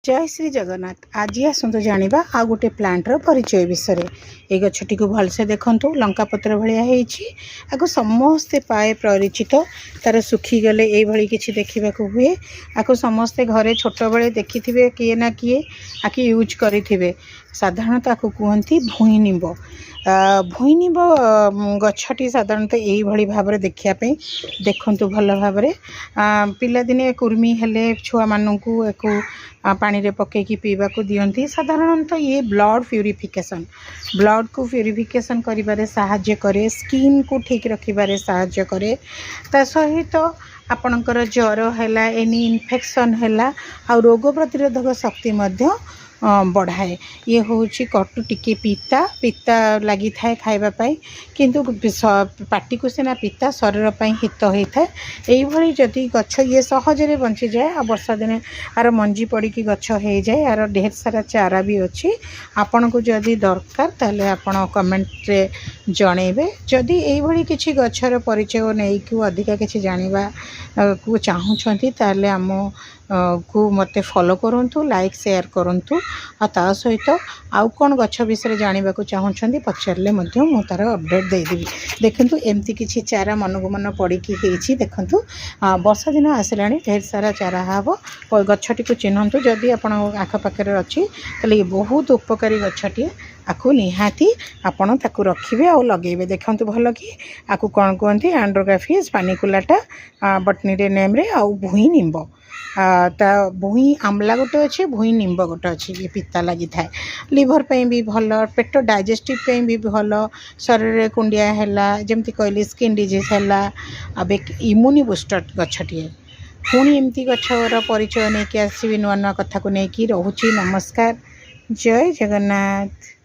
जय श्री जगन्नाथ। आज आसतु जानिबा आ गोटे प्लांटर परिचय विषय। ये गछटी को भलसे देखंतु लंका पत्र भलिया हेछि। आको समस्ते पाए परिचित। तार सुखी गले ए भली किछि देखिबा को हुए। आको समस्ते घरे छोट बळे देखिथिबे किए ना किए आकी यूज करिथिबे। साधारणतः आको कहंती भुई निंब। भुई निंब गछटी साधारणतः यही भली भाबरे देखिया पे देखंतु भल भाबरे। पिला दिने कुर्मी हेले छुआ माननकु एको पानी रे पकेकी पीवा को दियंती। साधारणतः ये ब्लड को प्यूरिफिकेशन करिबारे सहाय्य करे, स्किन को ठीक रखिबारे सहाय्य करे। ता सहित आपणकर ज्वर हैला, एनी इन्फेक्शन हैला आ रोग प्रतिरोधक शक्ति मध्य बढ़ाए। ये हूँ कटु टिके पिता लगी थाए खाइबा पाई, किंतु पाटी को सीना पिता शरीर पाई हित होता है। यही जदि गछ ये सहजरे बंची जाए आ वर्षा दिने आर मंजी पड़ी की गछ हो जाए। यार ढेर सारा चारा भी अच्छी। आपण को जदि दरकार ताले आपण कमेंट रे जणेबे। जदि एई भली किछि गछर परिचय नै कि अधिका किछि जानिबा को चाहुछंती ताले आम को मते फॉलो करंतु, लाइक शेयर करंतु। आ ता सहित आउ कोन गछ विषय जानिबा को चाहुछंती पछरले मध्य मो तार अपडेट दे देबी। देखंतु एमती किछि चारा मन को मन पड़ी की हेछि। देखंतु वर्षा दिन आसलाणी, ढेर सारा चारा हाबो। गछटी को चिन्हंतु जदि आपण आख पाखरे अछि तले ये बहुत उपकारी गछटी। आकु निहाती आपण ताकु रखिबे आ लगेबे। देखंतु भल कि आकु कोन कहंती एंड्रोग्राफिस पानिकुलाटा बटनी रे नेम रे आ भुई निंब। ता भुई आमला गोटे अच्छे, भुई निंब गोटे अच्छे। ये पिता लगी थाए, लिभर पे भी भल, पेट डाइजेस्टिव पे भी भल, शरीर रे कुंडिया हैला जेमती कहली स्किन डिजीज हैला। अब एक इम्यूनि बूस्टर गछटिए। पुणी एमती गछर परिचय नहीं कि आसबि नुआ नुआ कथा को नहीं कि रहुची। नमस्कार, जय जगन्नाथ।